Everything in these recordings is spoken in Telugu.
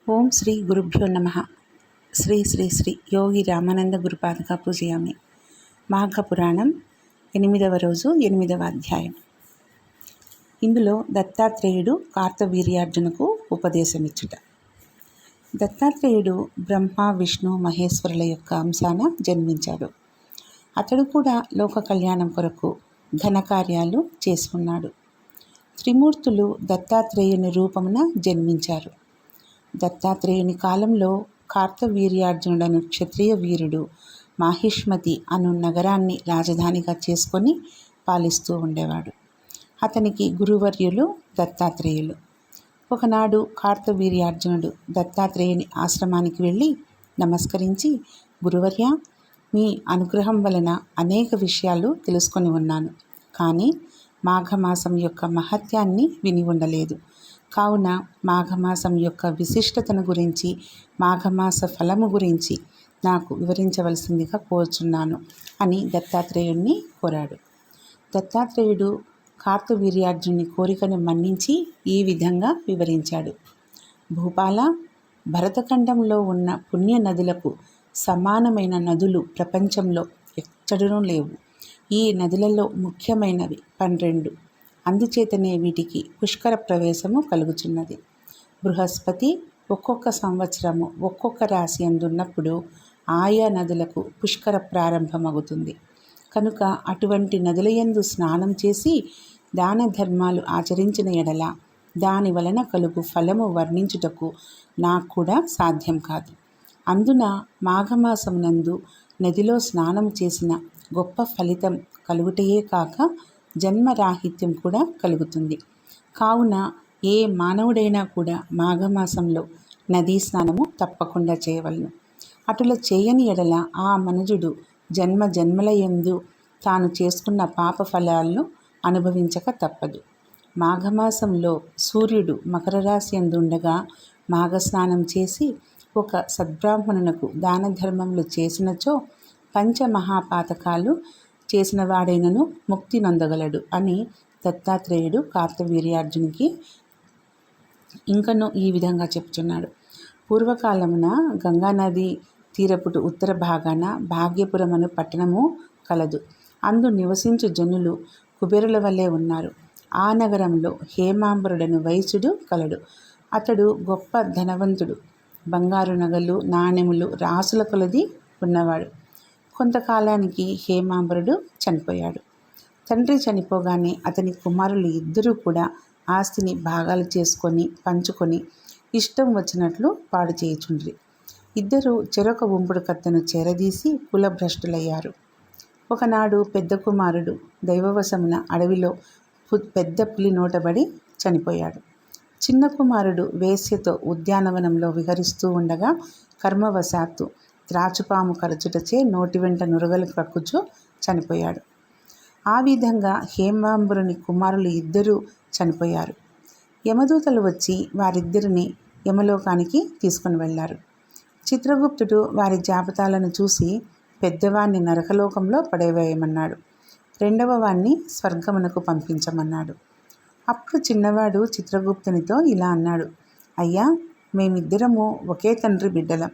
ఓం శ్రీ గురుభ్యో నమ. శ్రీ శ్రీ శ్రీ యోగి రామానంద గురుపాదక పూజయామి. మాఘపురాణం 8వ రోజు 8వ అధ్యాయం. ఇందులో దత్తాత్రేయుడు కార్తవీర్యార్జునకు ఉపదేశమిచ్చుట. దత్తాత్రేయుడు బ్రహ్మ విష్ణు మహేశ్వరుల యొక్క అంశాన జన్మించాడు. అతడు కూడా లోక కళ్యాణం కొరకు ఘనకార్యాలు చేసుకున్నాడు. త్రిమూర్తులు దత్తాత్రేయుని రూపమున జన్మించారు. దత్తాత్రేయుని కాలంలో కార్తవీర్యార్జునుడను క్షత్రియ వీరుడు మాహిష్మతి అను నగరాన్ని రాజధానిగా చేసుకొని పాలిస్తూ ఉండేవాడు. అతనికి గురువర్యులు దత్తాత్రేయులు. ఒకనాడు కార్తవీర్యార్జునుడు దత్తాత్రేయుని ఆశ్రమానికి వెళ్ళి నమస్కరించి, గురువర్య, మీ అనుగ్రహం వలన అనేక విషయాలు తెలుసుకొని ఉన్నాను, కానీ మాఘమాసం యొక్క మహత్యాన్ని విని ఉండలేదు. కావున మాఘమాసం యొక్క విశిష్టతను గురించి, మాఘమాస ఫలము గురించి నాకు వివరించవలసిందిగా కోరుచున్నాను అని దత్తాత్రేయుడిని కోరాడు. దత్తాత్రేయుడు కార్తవీర్యార్జుని కోరికను మన్నించి ఈ విధంగా వివరించాడు. భూపాల, భరతఖండంలో ఉన్న పుణ్య నదులకు సమానమైన నదులు ప్రపంచంలో ఎక్కడనూ లేవు. ఈ నదులలో ముఖ్యమైనవి 12. అందుచేతనే వీటికి పుష్కర ప్రవేశము కలుగుచున్నది. బృహస్పతి ఒక్కొక్క సంవత్సరము ఒక్కొక్క రాశి అందున్నప్పుడు ఆయా నదులకు పుష్కర ప్రారంభమగుతుంది. కనుక అటువంటి నదులయందు స్నానం చేసి దాన ధర్మాలు ఆచరించిన ఎడల దాని వలన కలుగు ఫలము వర్ణించుటకు నాకు కూడా సాధ్యం కాదు. అందున మాఘమాసమునందు నదిలో స్నానం చేసిన గొప్ప ఫలితం కలుగుటయే కాక జన్మరాహిత్యం కూడా కలుగుతుంది. కావున ఏ మానవుడైనా కూడా మాఘమాసంలో నదీ స్నానము తప్పకుండా చేయవలెను. అటుల చేయని ఎడల ఆ మనుజుడు జన్మ జన్మలయందు తాను చేసుకున్న పాప ఫలాలను అనుభవించక తప్పదు. మాఘమాసంలో సూర్యుడు మకర రాశి యందు ఉండగా మాఘస్నానం చేసి ఒక సద్బ్రాహ్మణునకు దాన ధర్మములు చేసినచో పంచమహాపాతకాలు చేసిన వాడైనను ముక్తి నొందగలడు అని దత్తాత్రేయుడు కార్తవీర్యార్జునికి ఇంకనూ ఈ విధంగా చెప్తున్నాడు. పూర్వకాలమున గంగానది తీరపుటు ఉత్తర భాగాన భాగ్యపురమను పట్టణము కలదు. అందు నివసించు జనులు కుబేరుల వల్లే ఉన్నారు. ఆ నగరంలో హేమాంబరుడను వైశ్యుడు కలడు. అతడు గొప్ప ధనవంతుడు. బంగారు నగలు, నాణెములు రాసుల కొలది ఉన్నవాడు. కొంతకాలానికి హేమాంబరుడు చనిపోయాడు. తండ్రి చనిపోగానే అతని కుమారులు ఇద్దరూ కూడా ఆస్తిని భాగాలు చేసుకొని పంచుకొని ఇష్టం వచ్చినట్లు పాడు చేయుచుండ్రి. ఇద్దరు చెరొక ఉంపుడు కత్తెను చేరదీసి కులభ్రష్టులయ్యారు. ఒకనాడు పెద్ద కుమారుడు దైవవశమున అడవిలో పెద్ద పులి నోటబడి చనిపోయాడు. చిన్న కుమారుడు వేశ్యతో ఉద్యానవనంలో విహరిస్తూ ఉండగా కర్మవశాత్తు త్రాచుపాము కరచుటచే నోటి వెంట నురగలు కక్కుచూ చనిపోయాడు. ఆ విధంగా హేమాంబరుని కుమారులు ఇద్దరూ చనిపోయారు. యమదూతలు వచ్చి వారిద్దరిని యమలోకానికి తీసుకుని వెళ్ళారు. చిత్రగుప్తుడు వారి జాబితాలను చూసి పెద్దవాణ్ణి నరకలోకంలో పడవేయమన్నాడు. రెండవ వాణ్ణి స్వర్గమునకు పంపించమన్నాడు. అప్పుడు చిన్నవాడు చిత్రగుప్తునితో ఇలా అన్నాడు, అయ్యా, మేమిద్దరము ఒకే తండ్రి బిడ్డలం.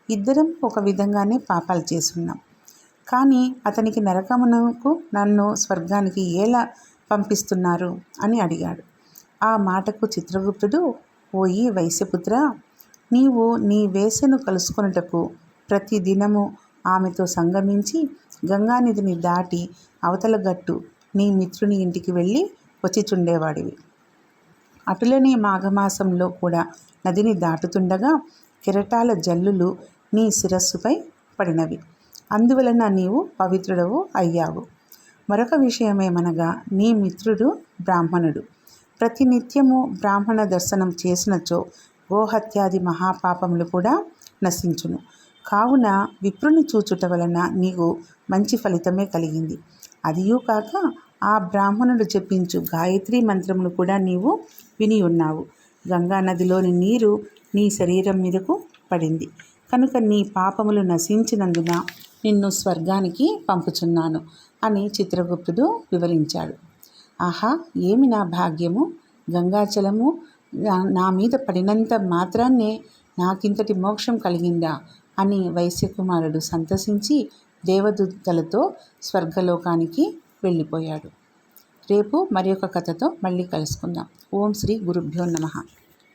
ఇద్దరం ఒక విధంగానే పాపాలు చేసున్నాం. కానీ అతనికి నరకమునకు నన్ను స్వర్గానికి ఎలా పంపిస్తున్నారు అని అడిగాడు. ఆ మాటకు చిత్రగుప్తుడు, ఓయి వైశ్యపుత్ర, నీవు నీ వేశ్యను కలుసుకొనుటకు ప్రతి దినము ఆమెతో సంగమించి గంగానదిని దాటి అవతల గట్టు నీ మిత్రుని ఇంటికి వెళ్ళి వచ్చిచుండేవాడివి. అటులనే మాఘమాసంలో కూడా నదిని దాటుతుండగా కెరటాల జల్లులు నీ శిరస్సుపై పడినవి. అందువలన నీవు పవిత్రుడవు అయ్యావు. మరొక విషయమేమనగా నీ మిత్రుడు బ్రాహ్మణుడు. ప్రతినిత్యము బ్రాహ్మణ దర్శనం చేసినచో గోహత్యాది మహాపాపములు కూడా నశించును. కావున విప్రుని చూచుట వలన నీకు మంచి ఫలితమే కలిగింది. అదియూ కాక ఆ బ్రాహ్మణుడు చెప్పించు గాయత్రీ మంత్రములు కూడా నీవు విని ఉన్నావు. గంగా నదిలోని నీరు నీ శరీరం మీదకు పడింది కనుక నీ పాపములు నశించినందున నిన్ను స్వర్గానికి పంపుచున్నాను అని చిత్రగుప్తుడు వివరించాడు. ఆహా, ఏమి నా భాగ్యము! గంగాచలము నా మీద పడినంత మాత్రాన్నే నాకింతటి మోక్షం కలిగిందా అని వైశ్యకుమారుడు సంతసించి దేవదూతలతో స్వర్గలోకానికి వెళ్ళిపోయాడు. రేపు మరి ఒక కథతో మళ్ళీ కలుసుకుందాం. ఓం శ్రీ గురుభ్యో నమః.